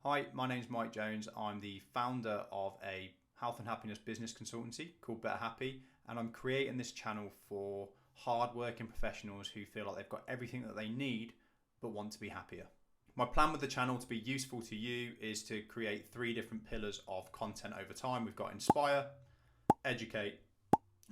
Hi, my name's Mike Jones. I'm the founder of a health and happiness business consultancy called Better Happy, and I'm creating this channel for hard-working professionals who feel like they've got everything that they need but want to be happier. My plan with the channel to be useful to you is to create 3 different pillars of content over time. We've got inspire, educate,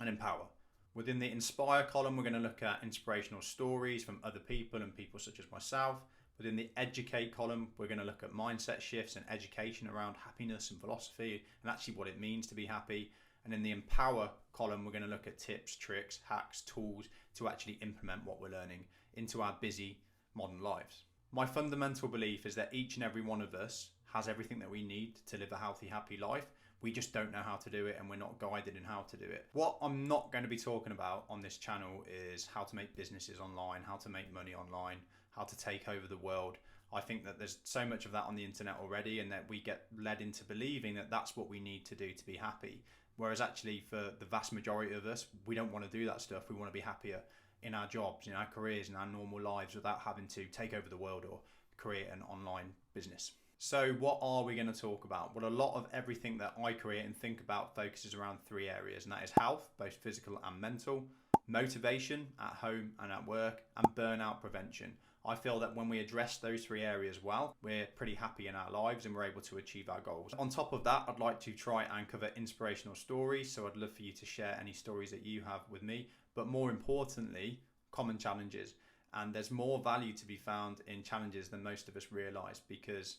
and empower. Within the inspire column, we're going to look at inspirational stories from other people and people such as myself. Within the educate column, we're going to look at mindset shifts and education around happiness and philosophy and actually what it means to be happy. And in the empower column, we're going to look at tips, tricks, hacks, tools to actually implement what we're learning into our busy modern lives. My fundamental belief is that each and every one of us has everything that we need to live a healthy, happy life. We just don't know how to do it, and we're not guided in how to do it. What I'm not going to be talking about on this channel is how to make businesses online, how to make money online, how to take over the world. I think that there's so much of that on the internet already, and that we get led into believing that that's what we need to do to be happy. Whereas actually for the vast majority of us, we don't want to do that stuff. We want to be happier in our jobs, in our careers, in our normal lives without having to take over the world or create an online business. So what are we going to talk about? Well, a lot of everything that I create and think about focuses around 3 areas, and that is health, both physical and mental, motivation at home and at work, and burnout prevention. I feel that when we address those 3 areas well, we're pretty happy in our lives and we're able to achieve our goals. On top of that, I'd like to try and cover inspirational stories. So I'd love for you to share any stories that you have with me, but more importantly, common challenges. And there's more value to be found in challenges than most of us realize, because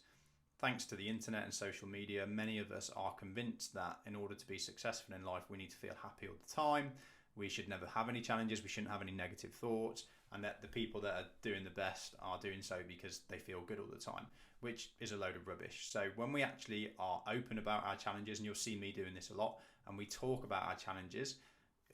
thanks to the internet and social media, many of us are convinced that in order to be successful in life, we need to feel happy all the time. We should never have any challenges. We shouldn't have any negative thoughts. And that the people that are doing the best are doing so because they feel good all the time, which is a load of rubbish. So when we actually are open about our challenges, and you'll see me doing this a lot, and we talk about our challenges,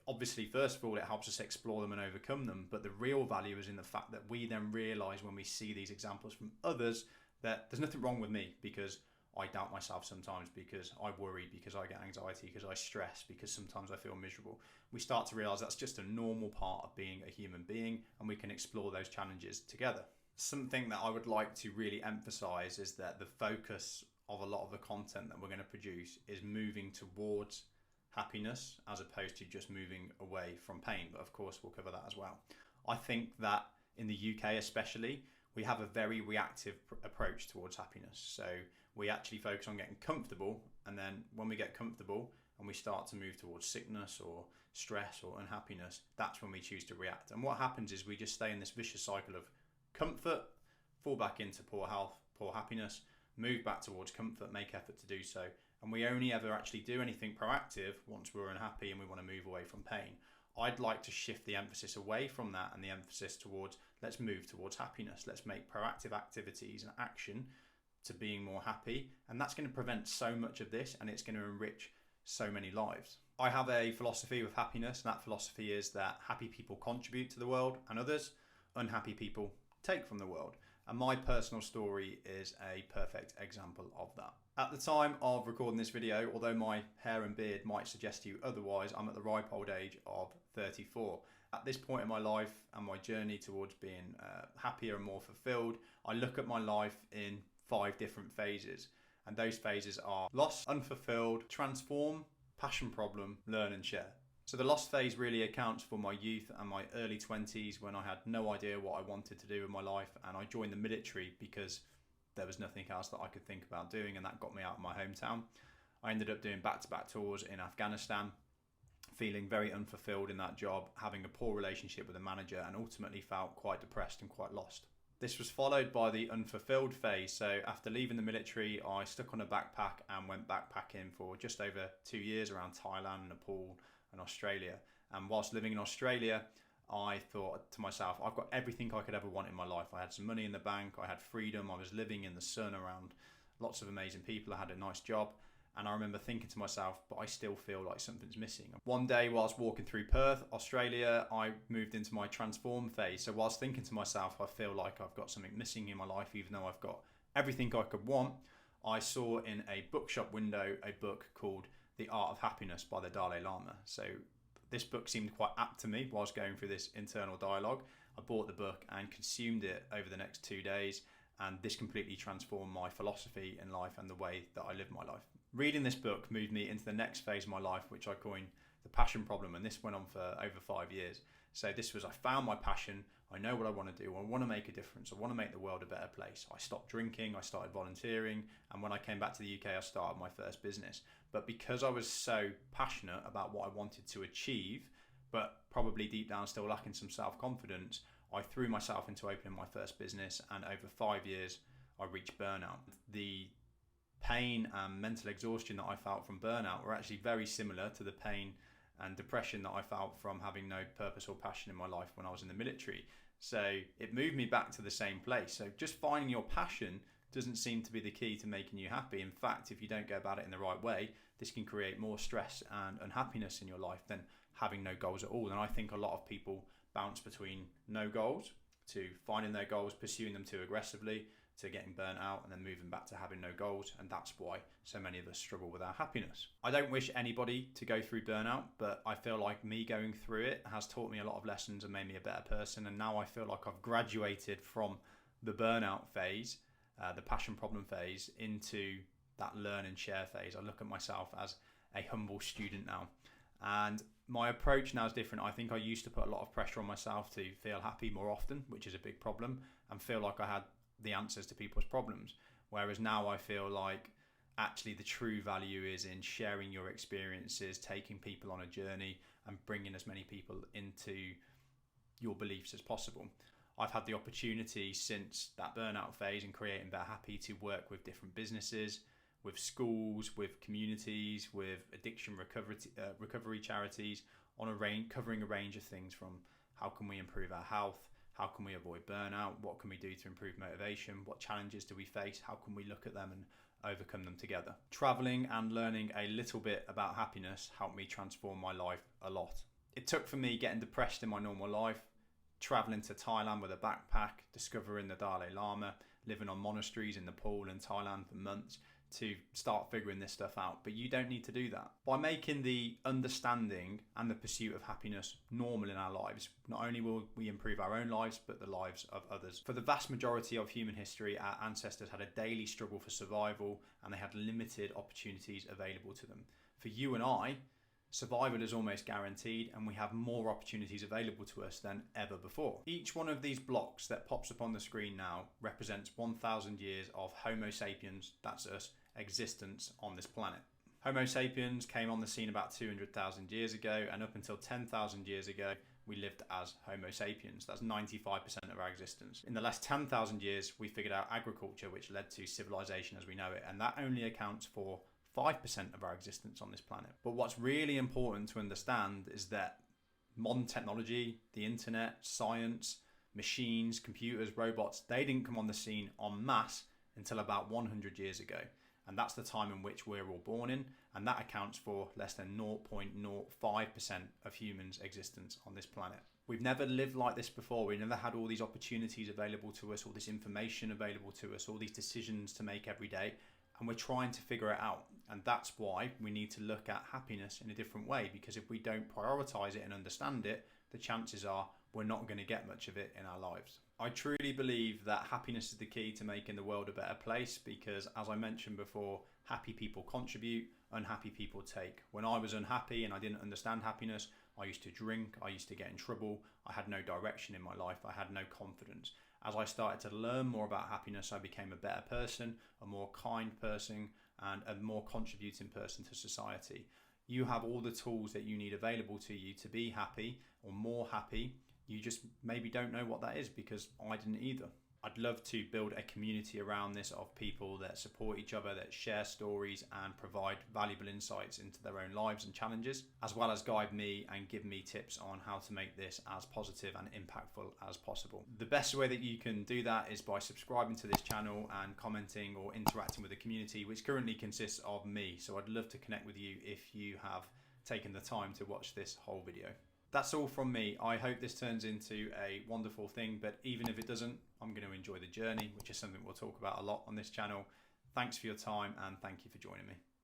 obviously, first of all, it helps us explore them and overcome them. But the real value is in the fact that we then realize when we see these examples from others that there's nothing wrong with me, because I doubt myself sometimes, because I worry, because I get anxiety, because I stress, because sometimes I feel miserable. We start to realize that's just a normal part of being a human being, and we can explore those challenges together. Something that I would like to really emphasize is that the focus of a lot of the content that we're going to produce is moving towards happiness as opposed to just moving away from pain. But of course, we'll cover that as well. I think that in the UK especially, we have a very reactive approach towards happiness. So we actually focus on getting comfortable, and then when we get comfortable and we start to move towards sickness or stress or unhappiness, that's when we choose to react. And what happens is we just stay in this vicious cycle of comfort, fall back into poor health, poor happiness, move back towards comfort, make effort to do so. And we only ever actually do anything proactive once we're unhappy and we want to move away from pain. I'd like to shift the emphasis away from that and the emphasis towards, let's move towards happiness. Let's make proactive activities and action to being more happy. And that's going to prevent so much of this, and it's going to enrich so many lives. I have a philosophy with happiness, and that philosophy is that happy people contribute to the world and others, unhappy people take from the world. And my personal story is a perfect example of that. At the time of recording this video, although my hair and beard might suggest to you otherwise, I'm at the ripe old age of 34. At this point in my life and my journey towards being happier and more fulfilled, I look at my life in 5 different phases. And those phases are lost, unfulfilled, transform, passion problem, learn and share. So the lost phase really accounts for my youth and my early 20s, when I had no idea what I wanted to do in my life, and I joined the military because there was nothing else that I could think about doing, and that got me out of my hometown. I ended up doing back-to-back tours in Afghanistan, feeling very unfulfilled in that job, having a poor relationship with the manager, and ultimately felt quite depressed and quite lost. This was followed by the unfulfilled phase. So after leaving the military, I stuck on a backpack and went backpacking for just over 2 years around Thailand, Nepal and Australia. And whilst living in Australia, I thought to myself, I've got everything I could ever want in my life. I had some money in the bank, I had freedom, I was living in the sun around lots of amazing people, I had a nice job. And I remember thinking to myself, but I still feel like something's missing. One day whilst walking through Perth, Australia, I moved into my transform phase. So whilst thinking to myself, I feel like I've got something missing in my life, even though I've got everything I could want, I saw in a bookshop window a book called The Art of Happiness by the Dalai Lama. So this book seemed quite apt to me whilst going through this internal dialogue. I bought the book and consumed it over the next 2 days. And this completely transformed my philosophy in life and the way that I live my life. Reading this book moved me into the next phase of my life, which I coined the passion problem. And this went on for over 5 years. So this was, I found my passion. I know what I want to do. I want to make a difference. I want to make the world a better place. I stopped drinking. I started volunteering. And when I came back to the UK, I started my first business. But because I was so passionate about what I wanted to achieve, but probably deep down still lacking some self-confidence, I threw myself into opening my first business, and over 5 years, I reached burnout. The pain and mental exhaustion that I felt from burnout were actually very similar to the pain and depression that I felt from having no purpose or passion in my life when I was in the military. So it moved me back to the same place. So just finding your passion doesn't seem to be the key to making you happy. In fact, if you don't go about it in the right way, this can create more stress and unhappiness in your life than having no goals at all. And I think a lot of people bounce between no goals to finding their goals, pursuing them too aggressively, to getting burnt out, and then moving back to having no goals. And that's why so many of us struggle with our happiness. I don't wish anybody to go through burnout, but I feel like me going through it has taught me a lot of lessons and made me a better person. And now I feel like I've graduated from the burnout phase, the passion problem phase, into that learn and share phase. I look at myself as a humble student now. And my approach now is different. I think I used to put a lot of pressure on myself to feel happy more often, which is a big problem, and feel like I had the answers to people's problems. Whereas now I feel like actually the true value is in sharing your experiences, taking people on a journey, and bringing as many people into your beliefs as possible. I've had the opportunity since that burnout phase in creating Better Happy to work with different businesses, with schools, with communities, with addiction recovery charities, on covering a range of things, from how can we improve our health, how can we avoid burnout, what can we do to improve motivation, what challenges do we face, how can we look at them and overcome them together. Traveling and learning a little bit about happiness helped me transform my life a lot. It took for me getting depressed in my normal life, traveling to Thailand with a backpack, discovering the Dalai Lama, living on monasteries in Nepal and Thailand for months, to start figuring this stuff out. But you don't need to do that. By making the understanding and the pursuit of happiness normal in our lives, not only will we improve our own lives, but the lives of others. For the vast majority of human history, our ancestors had a daily struggle for survival, and they had limited opportunities available to them. For you and I, survival is almost guaranteed, and we have more opportunities available to us than ever before. Each one of these blocks that pops up on the screen now represents 1,000 years of Homo sapiens, that's us, existence on this planet. Homo sapiens came on the scene about 200,000 years ago, and up until 10,000 years ago, we lived as Homo sapiens. That's 95% of our existence. In the last 10,000 years, we figured out agriculture, which led to civilization as we know it, and that only accounts for 5% of our existence on this planet. But what's really important to understand is that modern technology, the internet, science, machines, computers, robots, they didn't come on the scene en masse until about 100 years ago. And that's the time in which we're all born in, and that accounts for less than 0.05% of humans' existence on this planet. We've never lived like this before. We've never had all these opportunities available to us, all this information available to us, all these decisions to make every day, and we're trying to figure it out. And that's why we need to look at happiness in a different way, because if we don't prioritize it and understand it, the chances are we're not going to get much of it in our lives. I truly believe that happiness is the key to making the world a better place, because as I mentioned before, happy people contribute, unhappy people take. When I was unhappy and I didn't understand happiness, I used to drink, I used to get in trouble, I had no direction in my life, I had no confidence. As I started to learn more about happiness, I became a better person, a more kind person, and a more contributing person to society. You have all the tools that you need available to you to be happy or more happy. You just maybe don't know what that is, because I didn't either. I'd love to build a community around this of people that support each other, that share stories and provide valuable insights into their own lives and challenges, as well as guide me and give me tips on how to make this as positive and impactful as possible. The best way that you can do that is by subscribing to this channel and commenting or interacting with the community, which currently consists of me. So I'd love to connect with you if you have taken the time to watch this whole video. That's all from me. I hope this turns into a wonderful thing, but even if it doesn't, I'm going to enjoy the journey, which is something we'll talk about a lot on this channel. Thanks for your time, and thank you for joining me.